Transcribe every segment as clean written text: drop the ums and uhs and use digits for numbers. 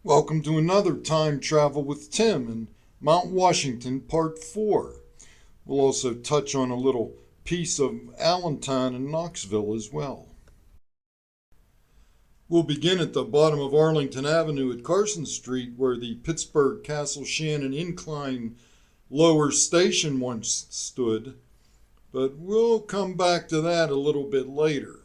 Welcome to another Time Travel with Tim and Mt.Washington Part 4. We'll also touch on a little piece of Allentown and Knoxville as well. We'll begin at the bottom of Arlington Avenue at Carson Street, where the Pittsburgh Castle Shannon Incline lower station once stood, but we'll come back to that a little bit later.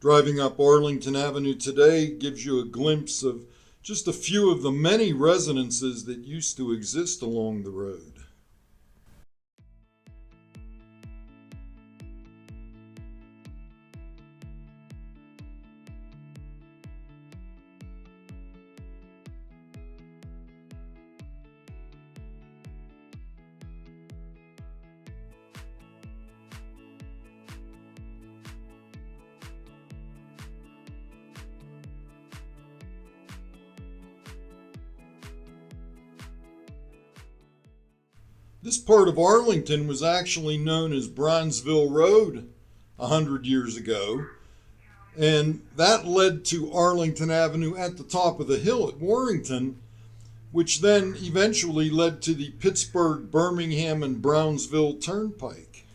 Driving up Arlington Avenue today gives you a glimpse of just a few of the many residences that used to exist along the road. This part of Arlington was actually known as Bronzeville Road 100 years ago, and that led to Arlington Avenue at the top of the hill at Warrington, which then eventually led to the Pittsburgh, Birmingham, and Brownsville Turnpike.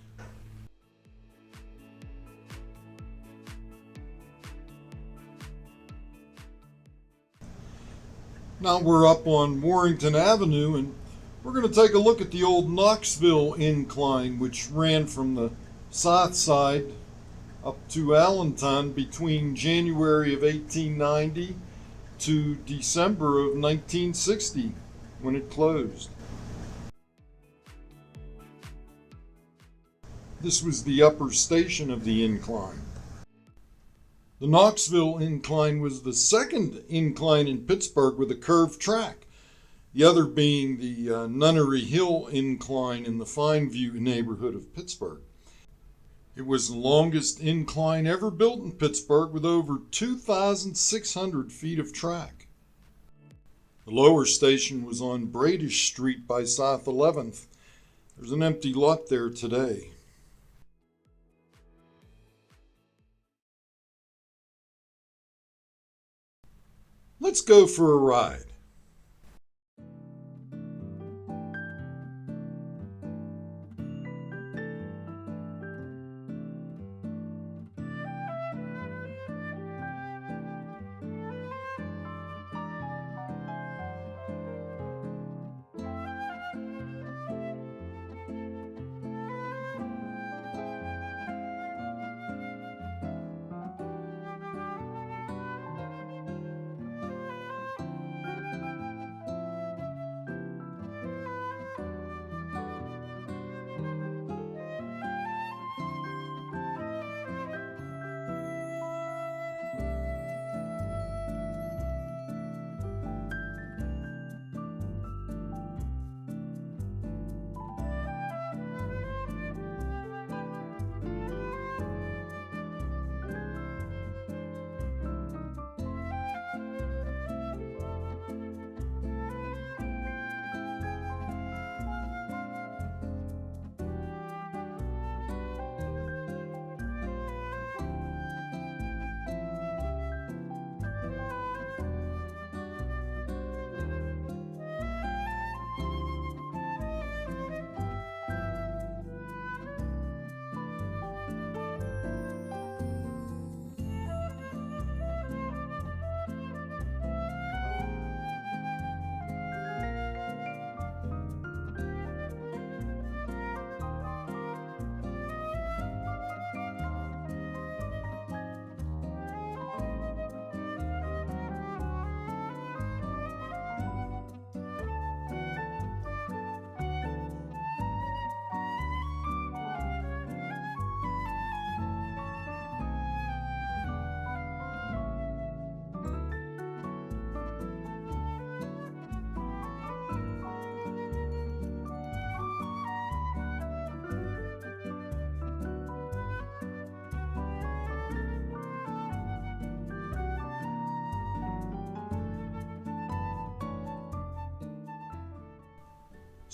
Now we're up on Warrington Avenue, and we're going to take a look at the old Knoxville Incline, which ran from the south side up to Allentown between January of 1890 to December of 1960, when it closed. This was the upper station of the incline. The Knoxville Incline was the second incline in Pittsburgh with a curved track, the other being the Nunnery Hill Incline in the Fineview neighborhood of Pittsburgh. It was the longest incline ever built in Pittsburgh, with over 2,600 feet of track. The lower station was on Bradish Street by South 11th. There's an empty lot there today. Let's go for a ride.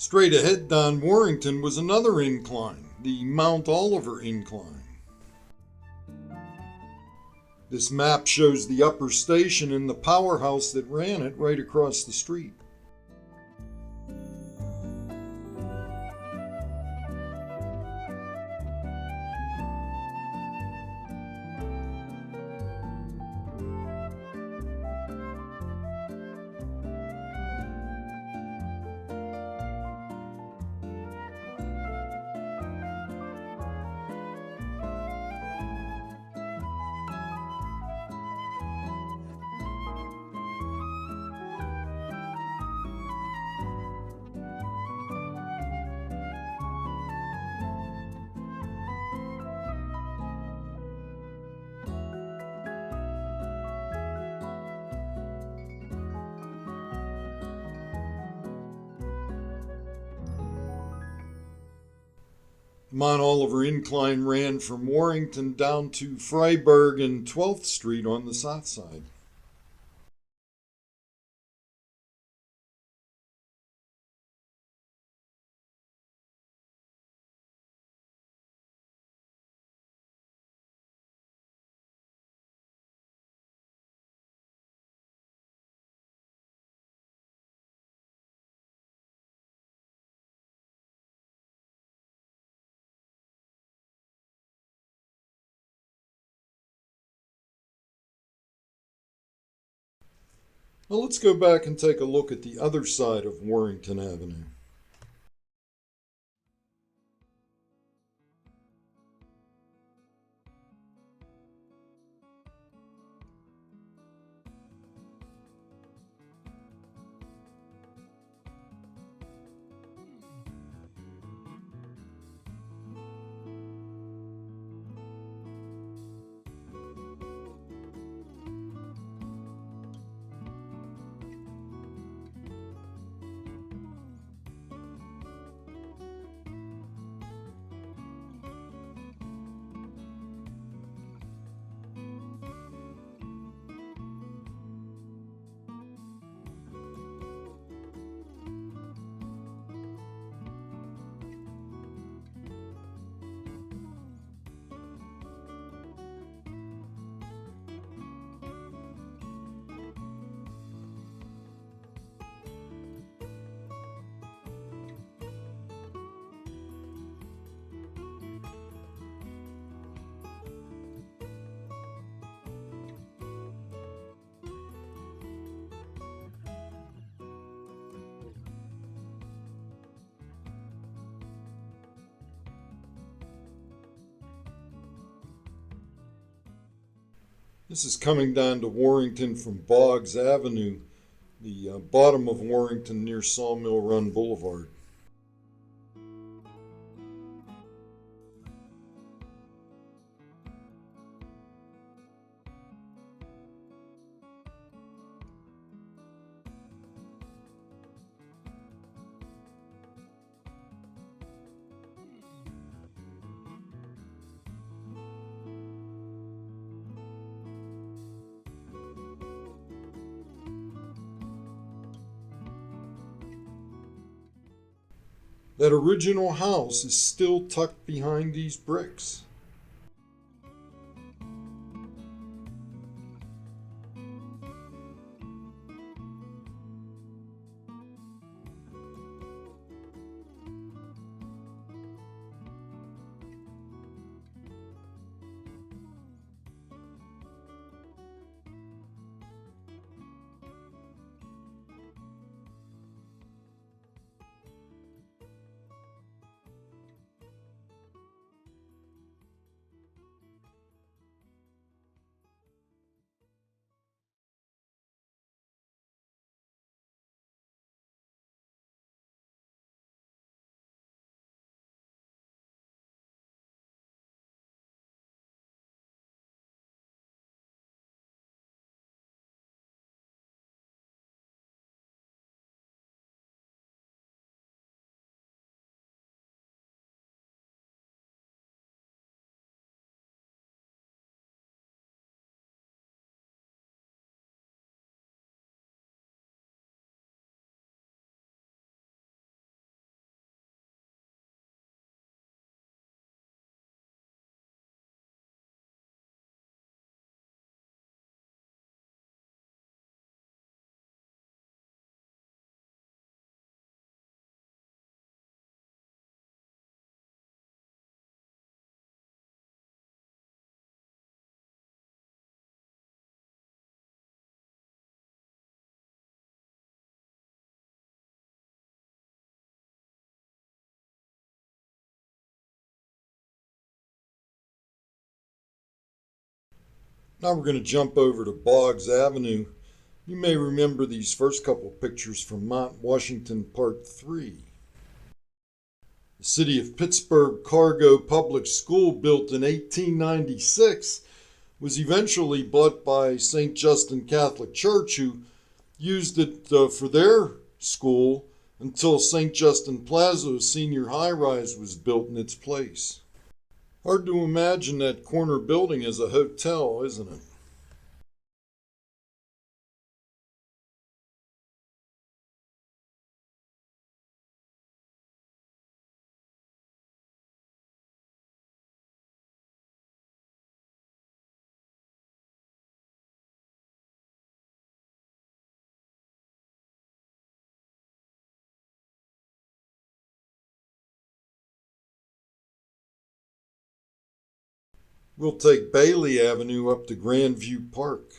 Straight ahead down Warrington was another incline, the Mount Oliver Incline. This map shows the upper station and the powerhouse that ran it right across the street. Mount Oliver Incline ran from Warrington down to Freiburg and 12th Street on the south side. Now let's go back and take a look at the other side of Warrington Avenue. This is coming down to Warrington from Boggs Avenue, the bottom of Warrington near Sawmill Run Boulevard. That original house is still tucked behind these bricks. Now we're going to jump over to Boggs Avenue. You may remember these first couple pictures from Mt.Washington Part 3. The City of Pittsburgh Cargo Public School, built in 1896, was eventually bought by St. Justin Catholic Church, who used it for their school until St. Justin Plaza Senior High Rise was built in its place. Hard to imagine that corner building as a hotel, isn't it? We'll take Bailey Avenue up to Grandview Park.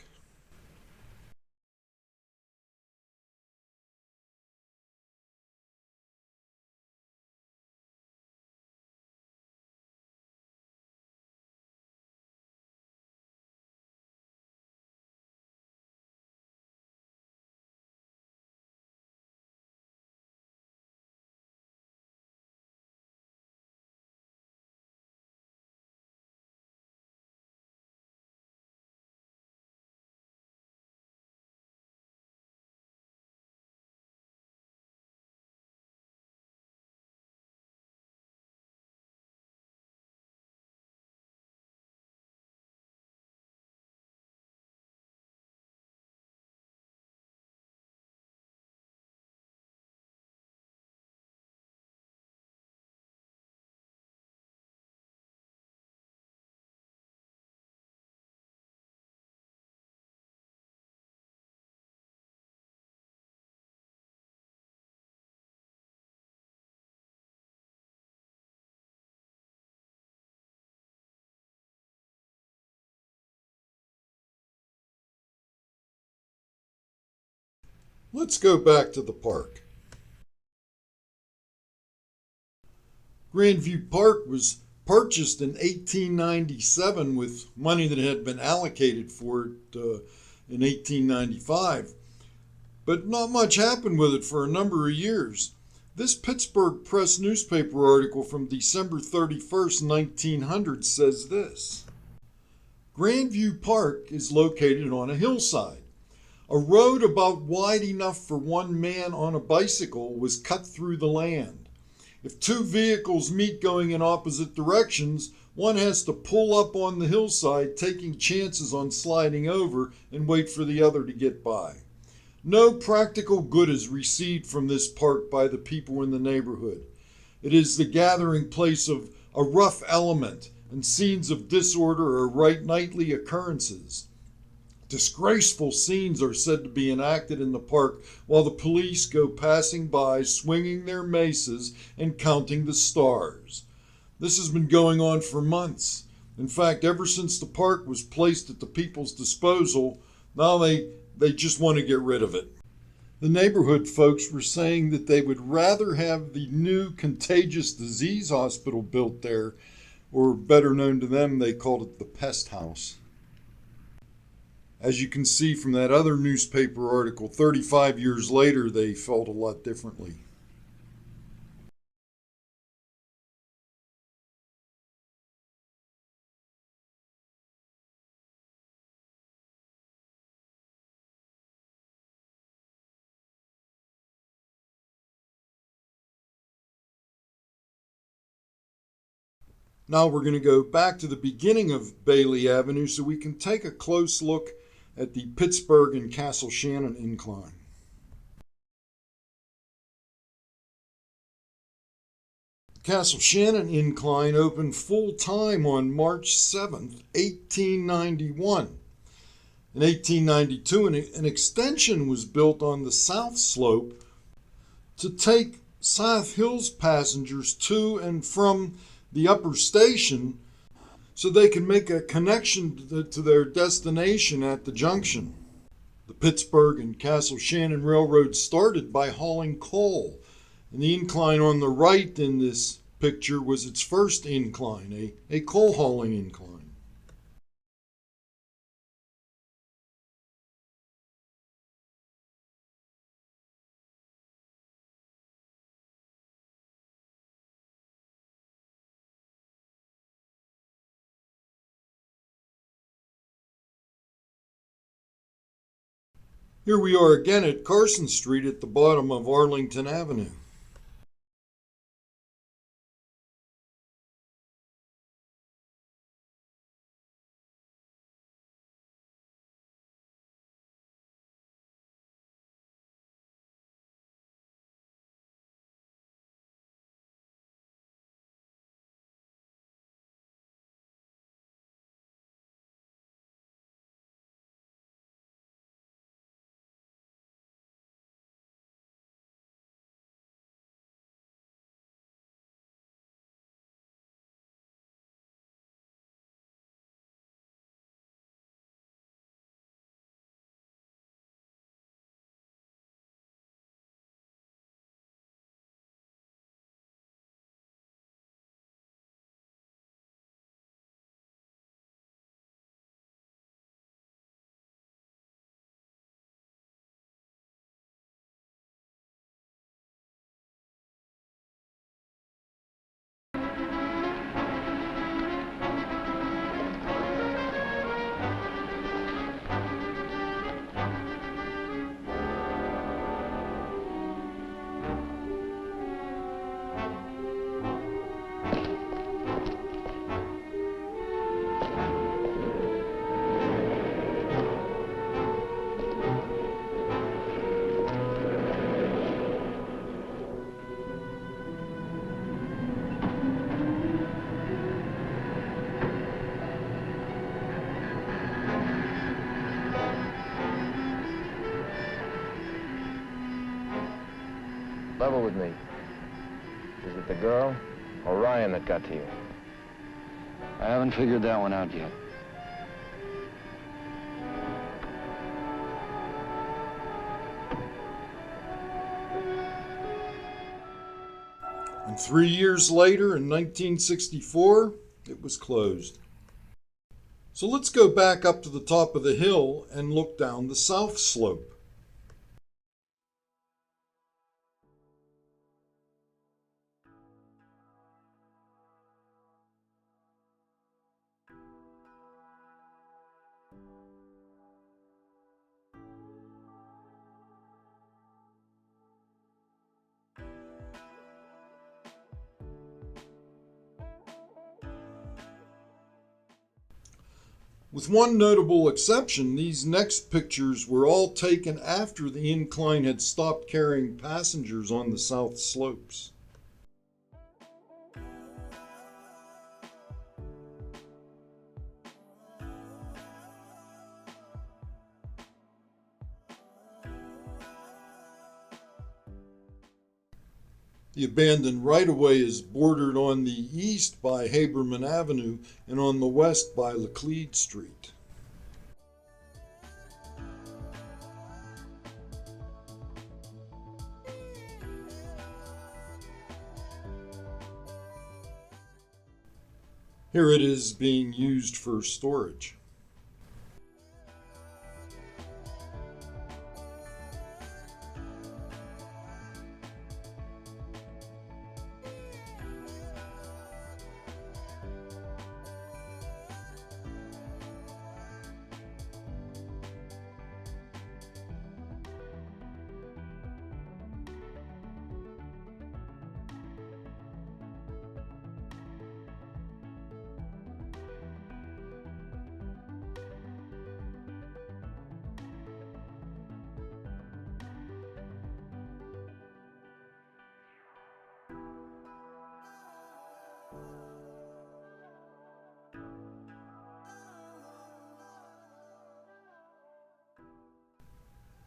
Let's go back to the park. Grandview Park was purchased in 1897 with money that had been allocated for it in 1895. But not much happened with it for a number of years. This Pittsburgh Press newspaper article from December 31st, 1900 says this: Grandview Park is located on a hillside. A road about wide enough for one man on a bicycle was cut through the land. If two vehicles meet going in opposite directions, one has to pull up on the hillside, taking chances on sliding over, and wait for the other to get by. No practical good is received from this park by the people in the neighborhood. It is the gathering place of a rough element, and scenes of disorder are right nightly occurrences. Disgraceful scenes are said to be enacted in the park while the police go passing by, swinging their maces and counting the stars. This has been going on for months. In fact, ever since the park was placed at the people's disposal, now they just want to get rid of it. The neighborhood folks were saying that they would rather have the new contagious disease hospital built there, or better known to them, they called it the pest house. As you can see from that other newspaper article, 35 years later, they felt a lot differently. Now we're going to go back to the beginning of Bailey Avenue so we can take a close look at the Pittsburgh and Castle Shannon Incline. The Castle Shannon Incline opened full-time on March 7th, 1891. In 1892, an extension was built on the south slope to take South Hills passengers to and from the upper station so they can make a connection to their destination at the junction. The Pittsburgh and Castle Shannon Railroad started by hauling coal, and the incline on the right in this picture was its first incline, a coal hauling incline. Here we are again at Carson Street at the bottom of Arlington Avenue. Level with me. Is it the girl or Ryan that got to you? I haven't figured that one out yet. And 3 years later, in 1964, it was closed. So let's go back up to the top of the hill and look down the south slope. With one notable exception, these next pictures were all taken after the incline had stopped carrying passengers on the south slopes. The abandoned right-of-way is bordered on the east by Haberman Avenue and on the west by Laclede Street. Here it is being used for storage.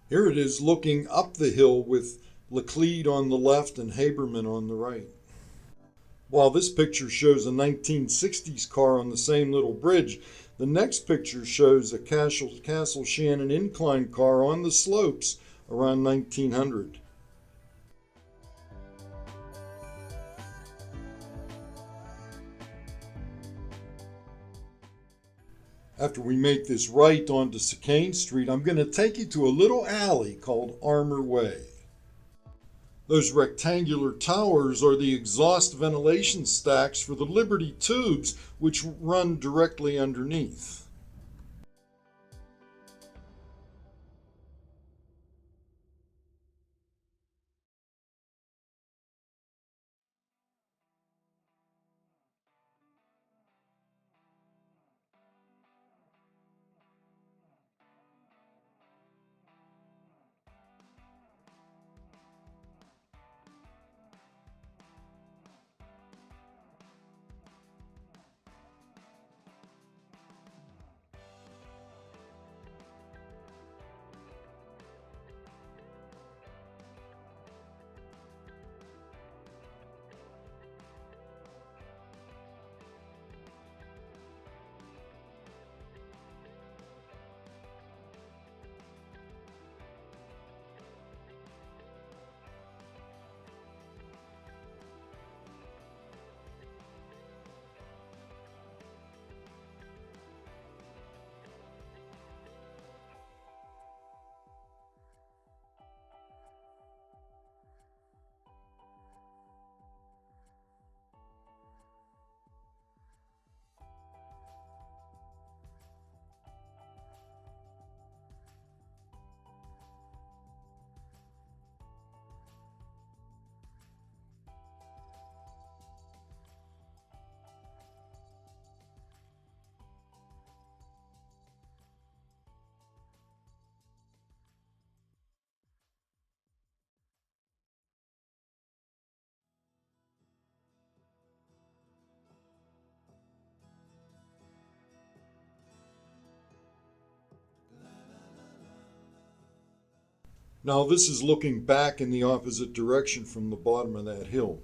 Here it is looking up the hill with Laclede on the left and Haberman on the right. While this picture shows a 1960s car on the same little bridge, the next picture shows a Castle Shannon incline car on the slopes around 1900. After we make this right onto Chicane Street, I'm going to take you to a little alley called Armour Way. Those rectangular towers are the exhaust ventilation stacks for the Liberty tubes, which run directly underneath. Now this is looking back in the opposite direction from the bottom of that hill.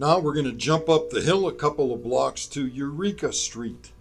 Now we're going to jump up the hill a couple of blocks to Eureka Street.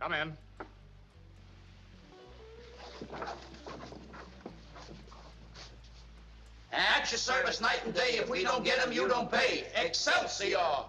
Come in. At your service night and day. If we don't get 'em, you don't pay. Excelsior!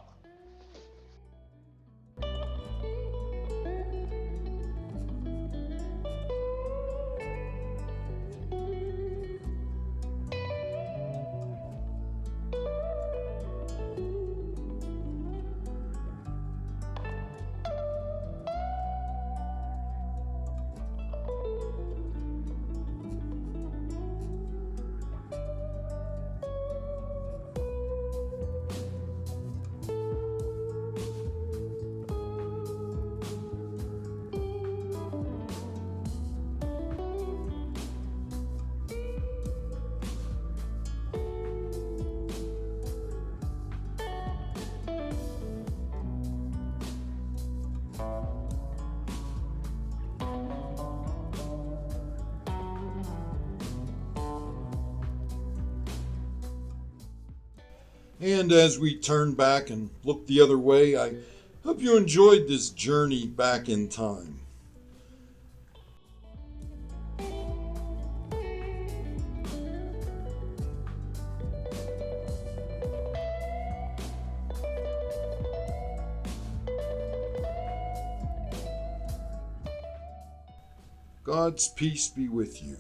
And as we turn back and look the other way, I hope you enjoyed this journey back in time. God's peace be with you.